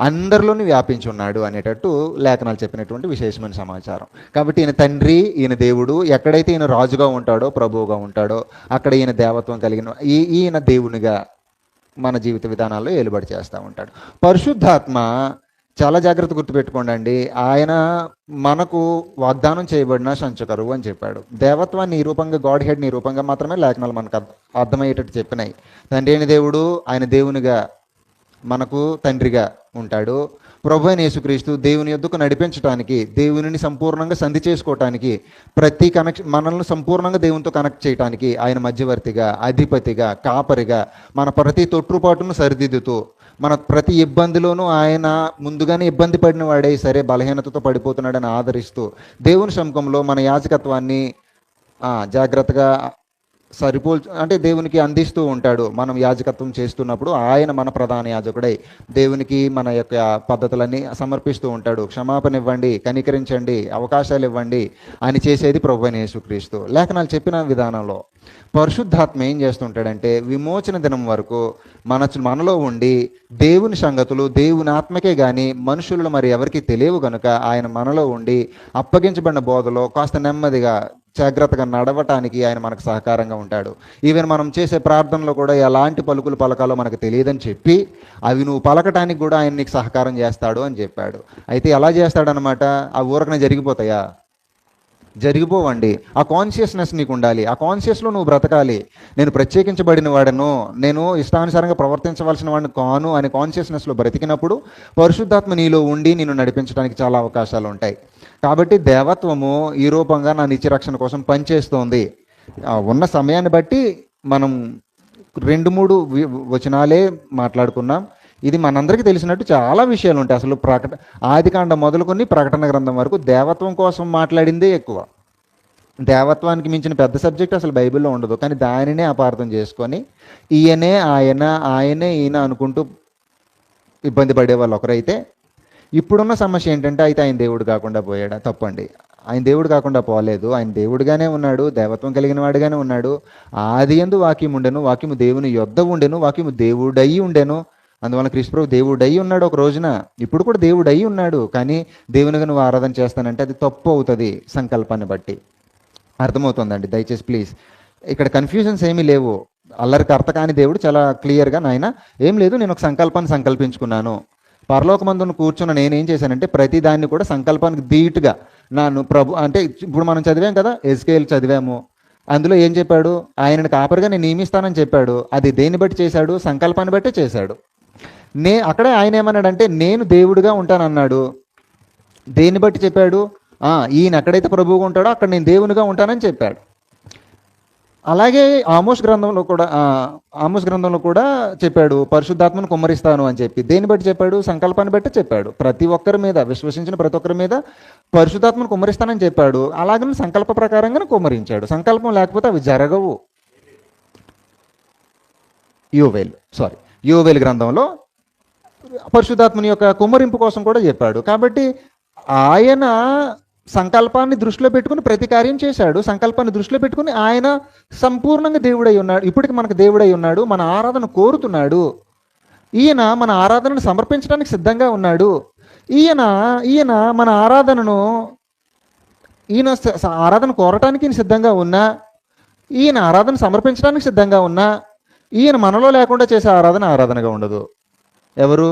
అందరిలోని వ్యాపించి ఉన్నాడు అనేటట్టు లేఖనాలు చెప్పినటువంటి విశేషమైన సమాచారం. కాబట్టి ఈయన తండ్రి, ఈయన దేవుడు. ఎక్కడైతే ఈయన రాజుగా ఉంటాడో, ప్రభువుగా ఉంటాడో, అక్కడ ఈయన దేవత్వం కలిగిన ఈయన దేవునిగా మన జీవిత విధానాల్లో ఏలుబడి చేస్తూ ఉంటాడు. పరిశుద్ధాత్మ, చాలా జాగ్రత్త గుర్తుపెట్టుకోండి అండి, ఆయన మనకు వాగ్దానం చేయబడిన సంచకరువు అని చెప్పాడు. దేవత్వాన్ని నిరూపంగా, గాడ్ హెడ్ నిరూపంగా మాత్రమే లేఖనాలు మనకు అర్థమయ్యేటట్టు చెప్పినాయి. తండ్రి అయిన దేవుడు ఆయన దేవునిగా మనకు తండ్రిగా ఉంటాడు. ప్రభువైన యేసుక్రీస్తు దేవుని యొద్దకు నడిపించడానికి, దేవునిని సంపూర్ణంగా సంధి చేసుకోవటానికి, ప్రతి మనల్ని సంపూర్ణంగా దేవునితో కనెక్ట్ చేయడానికి ఆయన మధ్యవర్తిగా, అధిపతిగా, కాపరిగా, మన ప్రతి తొట్టుపాటును సరిదిద్దుతూ, మన ప్రతి ఇబ్బందిలోనూ ఆయన ముందుగానే ఇబ్బంది పడిన వాడే సరే బలహీనతతో పడిపోతున్నాడని ఆదరిస్తూ దేవుని సముఖంలో మన యాజకత్వాన్ని జాగ్రత్తగా అంటే దేవునికి అందిస్తూ ఉంటాడు. మనం యాజకత్వం చేస్తున్నప్పుడు ఆయన మన ప్రధాన యాజకుడై దేవునికి మన యొక్క పద్ధతులన్నీ సమర్పిస్తూ ఉంటాడు. క్షమాపణ ఇవ్వండి, కనికరించండి, అవకాశాలు ఇవ్వండి అని చేసేది ప్రభువైన యేసుక్రీస్తు. లేఖనాలు చెప్పిన విధానంలో పరిశుద్ధాత్మ ఏం చేస్తుంటాడంటే, విమోచన దినం వరకు మనలో ఉండి దేవుని సంగతులు దేవుని ఆత్మకే కానీ మనుషులు మరి ఎవరికి తెలియవు కనుక ఆయన మనలో ఉండి అప్పగించబడిన బోధలో కాస్త నెమ్మదిగా జాగ్రత్తగా నడవటానికి ఆయన మనకు సహకారంగా ఉంటాడు. ఈవెన్ మనం చేసే ప్రార్థనలో కూడా ఎలాంటి పలుకులు పలకాలో మనకు తెలియదని చెప్పి అవి నువ్వు పలకటానికి కూడా ఆయన నీకు సహకారం చేస్తాడు అని చెప్పాడు. అయితే ఎలా చేస్తాడనమాట? ఆ ఊరకనే జరిగిపోతాయా? జరిగిపోవండి. ఆ కాన్షియస్నెస్ నీకు ఉండాలి. ఆ కాన్షియస్లో నువ్వు బ్రతకాలి. నేను ప్రత్యేకించబడిన వాడను, నేను ఇష్టానుసారంగా ప్రవర్తించవలసిన వాడిని కాను అనే కాన్షియస్నెస్లో బ్రతికినప్పుడు పరిశుద్ధాత్మ నీలో ఉండి నిన్ను నడిపించడానికి చాలా అవకాశాలు ఉంటాయి. కాబట్టి దేవత్వము ఈ రూపంగా నా నిత్యరక్షణ కోసం పనిచేస్తోంది. ఉన్న సమయాన్ని బట్టి మనం 2-3 వచనాలే మాట్లాడుకున్నాం. ఇది మనందరికీ తెలిసినట్టు చాలా విషయాలు ఉంటాయి. అసలు ఆదికాండం మొదలుకొని ప్రకటన గ్రంథం వరకు దేవత్వం కోసం మాట్లాడిందే ఎక్కువ. దేవత్వానికి మించిన పెద్ద సబ్జెక్ట్ అసలు బైబిల్లో ఉండదు. కానీ దానినే అపార్థం చేసుకొని ఈయనే ఆయనే ఈయన అనుకుంటూ ఇబ్బంది పడేవాళ్ళు ఒకరైతే, ఇప్పుడున్న సమస్య ఏంటంటే అయితే ఆయన దేవుడు కాకుండా పోయాడా? తప్పండి. ఆయన దేవుడు కాకుండా పోలేదు. ఆయన దేవుడిగానే ఉన్నాడు, దేవత్వం కలిగిన వాడిగానే ఉన్నాడు. ఆది యందు వాక్యము ఉండెను, వాక్యము దేవుని యొద్ద ఉండెను, వాక్యము దేవుడై ఉండెను. అందువల్ల క్రీస్తు ప్రభు దేవుడై ఉన్నాడు ఒక రోజున, ఇప్పుడు కూడా దేవుడై ఉన్నాడు. కానీ దేవునిగా నువ్వు ఆరాధన చేస్తానంటే అది తప్పు అవుతుంది సంకల్పాన్ని బట్టి. అర్థమవుతుందండి? దయచేసి ప్లీజ్ ఇక్కడ కన్ఫ్యూజన్స్ ఏమీ లేవు. అల్లరికి అర్థ కాని దేవుడు చాలా క్లియర్గా, నాయన ఏం లేదు, నేను ఒక సంకల్పాన్ని సంకల్పించుకున్నాను, పరలోకమందును కూర్చున్న నేనేం చేశానంటే ప్రతి దాన్ని కూడా సంకల్పానికి ధీటుగా నన్ను అంటే ఇప్పుడు మనం చదివాం కదా, ఎజ్కేల్ చదివాము. అందులో ఏం చెప్పాడు? ఆయనను కాపరిగా నేను నియమిస్తానని చెప్పాడు. అది దేన్ని బట్టి చేశాడు? సంకల్పాన్ని బట్టే చేశాడు. అక్కడే ఆయన ఏమన్నాడంటే నేను దేవుడిగా ఉంటానన్నాడు. దేన్ని బట్టి చెప్పాడు? ఈయన ఎక్కడైతే ప్రభువుగా ఉంటాడో అక్కడ నేను దేవునిగా ఉంటానని చెప్పాడు. అలాగే ఆమోస్ గ్రంథంలో కూడా చెప్పాడు పరిశుద్ధాత్మను కుమ్మరిస్తాను అని చెప్పి. దేన్ని బట్టి చెప్పాడు? సంకల్పాన్ని బట్టి చెప్పాడు. ప్రతి ఒక్కరి మీద, విశ్వసించిన ప్రతి ఒక్కరి మీద పరిశుద్ధాత్మను కుమ్మరిస్తానని చెప్పాడు. అలాగని సంకల్ప ప్రకారంగానే కుమ్మరించాడు. సంకల్పం లేకపోతే అవి జరగవు. యోవేలు గ్రంథంలో పరిశుద్ధాత్మని యొక్క కుమ్మరింపు కోసం కూడా చెప్పాడు. కాబట్టి ఆయన సంకల్పాన్ని దృష్టిలో పెట్టుకుని ప్రతి కార్యం చేశాడు. సంకల్పాన్ని దృష్టిలో పెట్టుకుని ఆయన సంపూర్ణంగా దేవుడై ఉన్నాడు. ఇప్పటికి మనకు దేవుడై ఉన్నాడు. మన ఆరాధన కోరుతున్నాడు. ఈయన మన ఆరాధనను సమర్పించడానికి సిద్ధంగా ఉన్నాడు. ఈయన మన ఆరాధనను ఆరాధన కోరటానికి సిద్ధంగా ఉన్నా, ఈయన ఆరాధన సమర్పించడానికి సిద్ధంగా ఉన్నా, ఈయన మనలో లేకుండా చేసే ఆరాధనగా ఉండదు. ఎవరు?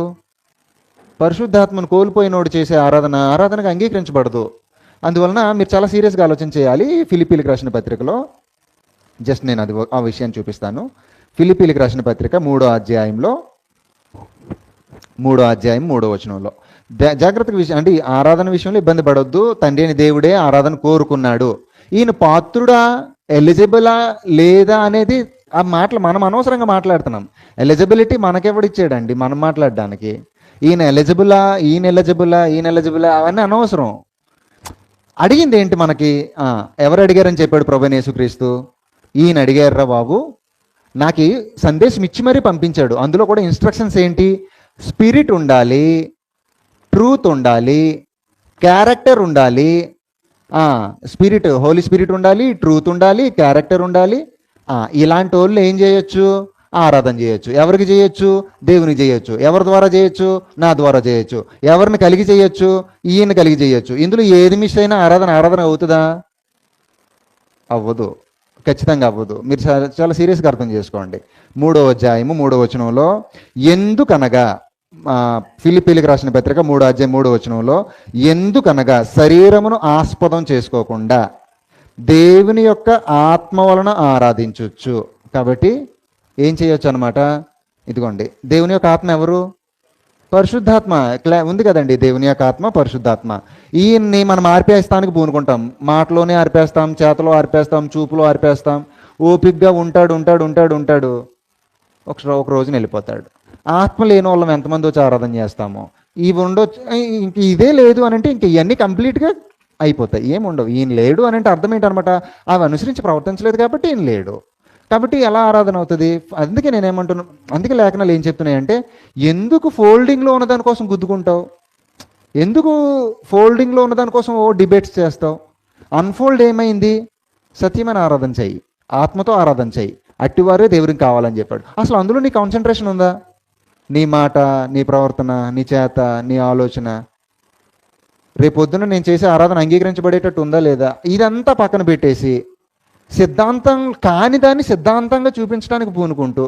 పరిశుద్ధాత్మను కోల్పోయినోడు చేసే ఆరాధనగా అంగీకరించబడదు. అందువలన మీరు చాలా సీరియస్గా ఆలోచన చేయాలి. ఫిలిప్పీలకు రాసిన పత్రికలో జస్ట్ నేను ఆ విషయాన్ని చూపిస్తాను. ఫిలిప్పీలకు రాసిన పత్రిక 3వ అధ్యాయం 3వ వచనంలో జాగ్రత్తగా విషయం అంటే ఆరాధన విషయంలో ఇబ్బంది పడొద్దు. తండ్రి అని దేవుడే ఆరాధన కోరుకున్నాడు. ఈయన పాత్రుడా, ఎలిజిబులా లేదా అనేది ఆ మాటలు మనం అనవసరంగా మాట్లాడుతున్నాం. ఎలిజిబిలిటీ మనకెవడిచ్చాడండి మనం మాట్లాడడానికి? ఈయన ఎలిజిబులా అవన్నీ అనవసరం. అడిగింది ఏంటి మనకి? ఎవరు అడిగారని చెప్పాడు ప్రభువైన యేసుక్రీస్తు? ఈయన అడిగారా బాబు, నాకు సందేశం ఇచ్చి మరీ పంపించాడు. అందులో కూడా ఇన్స్ట్రక్షన్స్ ఏంటి? స్పిరిట్ ఉండాలి, ట్రూత్ ఉండాలి, క్యారెక్టర్ ఉండాలి. హోలీ స్పిరిట్ ఉండాలి, ట్రూత్ ఉండాలి, క్యారెక్టర్ ఉండాలి. ఇలాంటి వాళ్ళు ఏం చేయొచ్చు? ఆరాధన చేయొచ్చు. ఎవరికి చేయొచ్చు? దేవునికి చేయొచ్చు. ఎవరి ద్వారా చేయొచ్చు? నా ద్వారా చేయొచ్చు. ఎవరిని కలిగి చేయొచ్చు? ఈయన కలిగి చేయొచ్చు. ఇందులో ఏది మిస్ అయినా ఆరాధన అవుతుందా? అవ్వదు, ఖచ్చితంగా అవ్వదు. మీరు చాలా సీరియస్గా అర్థం చేసుకోండి. 3వ అధ్యాయము 3వ వచనంలో ఎందుకనగా, ఫిలిప్పీలకు రాసిన పత్రిక 3వ అధ్యాయం 3వ వచనంలో ఎందుకనగా శరీరమును ఆస్పదం చేసుకోకుండా దేవుని యొక్క ఆత్మ వలన ఆరాధించవచ్చు. కాబట్టి ఏం చేయొచ్చు అనమాట? ఇదిగోండి, దేవుని యొక్క ఆత్మ ఎవరు? పరిశుద్ధాత్మ. ఉంది కదండి, దేవుని యొక్క ఆత్మ పరిశుద్ధాత్మ. ఈయన్ని మనం ఆర్పేస్తానికి పూనుకుంటాం. మాటలోనే ఆర్పేస్తాం, చేతలో ఆర్పేస్తాం, చూపులో ఆర్పేస్తాం. ఓపిగ్గా ఉంటాడు, ఒక రోజున వెళ్ళిపోతాడు. ఆత్మ లేని వాళ్ళం ఎంతమంది వచ్చి ఆరాధన చేస్తామో. ఇవి ఉండొచ్చు. ఇంక ఇదే లేదు అని అంటే ఇంక ఇవన్నీ కంప్లీట్గా అయిపోతాయి, ఏముండవు. ఈయన లేడు అని అంటే అర్థం ఏంటనమాట? అవి అనుసరించి ప్రవర్తించలేదు కాబట్టి ఈయన లేడు. కాబట్టి ఎలా ఆరాధన అవుతుంది? అందుకే నేనేమంటున్నాను, అందుకే లేఖనాలు ఏం చెప్తున్నాయంటే, ఎందుకు ఫోల్డింగ్లో ఉన్న దానికోసం గుద్దుకుంటావు? ఎందుకు ఫోల్డింగ్లో ఉన్న దానికోసం డిబేట్స్ చేస్తావు? అన్ఫోల్డ్ ఏమైంది? సత్యమైన ఆరాధన చెయ్యి, ఆత్మతో ఆరాధన చెయ్యి, అట్టివారే దేవుడికి కావాలని చెప్పాడు. అసలు అందులో నీ కాన్సన్ట్రేషన్ ఉందా? నీ మాట, నీ ప్రవర్తన, నీ చేత, నీ ఆలోచన రేపొద్దున నేను చేసే ఆరాధన అంగీకరించబడేటట్టు ఉందా లేదా? ఇదంతా పక్కన పెట్టేసి సిద్ధాంతం కాని దాన్ని సిద్ధాంతంగా చూపించడానికి పూనుకుంటూ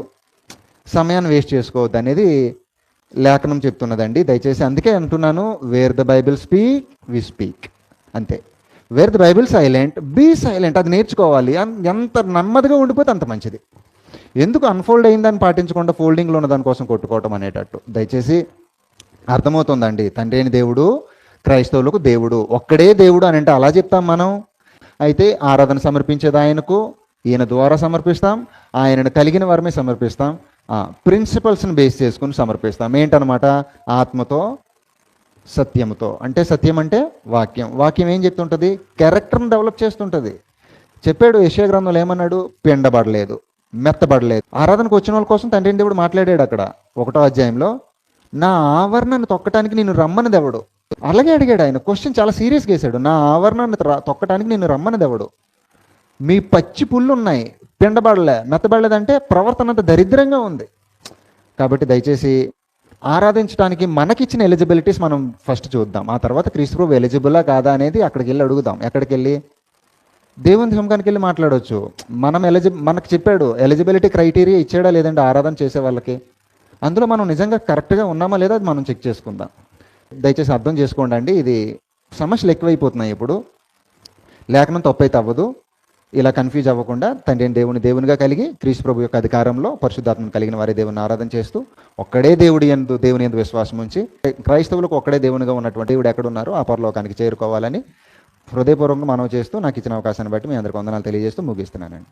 సమయాన్ని వేస్ట్ చేసుకోవద్దు అనేది లేఖనం చెప్తున్నదండి. దయచేసి అందుకే అంటున్నాను, where the Bible speak we speak, అంతే. Where the Bible silent be silent. అది నేర్చుకోవాలి. ఎంత నెమ్మదిగా ఉండిపోతే అంత మంచిది. ఎందుకు అన్ఫోల్డ్ అయిందని పాటించకుండా ఫోల్డింగ్లో ఉన్న దానికోసం కొట్టుకోవటం అనేటట్టు. దయచేసి అర్థమవుతుందండి. తండ్రి అయిన దేవుడు, క్రైస్తవులకు దేవుడు, ఒక్కడే దేవుడు అని అంటే అలా చెప్తాం మనం. అయితే ఆరాధన సమర్పించేది ఆయనకు, ఈయన ద్వారా సమర్పిస్తాం, ఆయనను కలిగిన వారమే సమర్పిస్తాం. ప్రిన్సిపల్స్ని బేస్ చేసుకుని సమర్పిస్తాం. ఏంటనమాట? ఆత్మతో, సత్యముతో. అంటే సత్యం అంటే వాక్యం ఏం చెప్తుంటుంది? క్యారెక్టర్ని డెవలప్ చేస్తుంటుంది. చెప్పాడు యెషయా గ్రంథంలో ఏమన్నాడు? పిండబడలేదు, మెత్తబడలేదు. ఆరాధనకు వచ్చిన వాళ్ళ కోసం తండ్రి దేవుడు మాట్లాడాడు అక్కడ 1వ అధ్యాయంలో. నా ఆవరణను తొక్కటానికి నేను రమ్మని దేవుడు. అలాగే అడిగాడు ఆయన. క్వశ్చన్ చాలా సీరియస్గా వేశాడు. నా ఆవరణాన్ని తొక్కటానికి నేను రమ్మని దేవుడు. మీ పచ్చి పుళ్ళు ఉన్నాయి, పిండబడలే, మెత్తబడలేదంటే ప్రవర్తన అంత దరిద్రంగా ఉంది. కాబట్టి దయచేసి ఆరాధించడానికి మనకిచ్చిన ఎలిజిబిలిటీస్ మనం ఫస్ట్ చూద్దాం. ఆ తర్వాత క్రీస్తు ప్రభు ఎలిజిబులా కాదా అనేది అక్కడికి వెళ్ళి అడుగుదాం. ఎక్కడికి వెళ్ళి? దేవుని సముఖానికి వెళ్ళి మాట్లాడవచ్చు. మనకు చెప్పాడు ఎలిజిబిలిటీ క్రైటీరియా ఇచ్చాడా లేదంటే ఆరాధన చేసే వాళ్ళకి. అందులో మనం నిజంగా కరెక్ట్గా ఉన్నామా లేదా అది మనం చెక్ చేసుకుందాం. దయచేసి అర్థం చేసుకోండి అండి. ఇది సమస్యలు ఎక్కువైపోతున్నాయి ఇప్పుడు. లేఖనం తప్పైతే అవ్వదు. ఇలా కన్ఫ్యూజ్ అవ్వకుండా తండ్రి దేవునిగా కలిగి క్రీస్తు ప్రభు యొక్క అధికారంలో పరిశుద్ధాత్మను కలిగిన వారి దేవుని ఆరాధన చేస్తూ ఒక్కడే దేవుని యందు విశ్వాసం ఉంచి క్రైస్తవులకు ఒక్కడే దేవునిగా ఉన్నటువంటి దేవుడు ఎక్కడున్నారో ఆ పరలోకానికి చేరుకోవాలని హృదయపూర్వకంగా మనవి చేస్తూ నాకు ఇచ్చిన అవకాశాన్ని బట్టి మీ అందరికీ వందనాలు తెలియజేస్తూ ముగిస్తున్నానండి.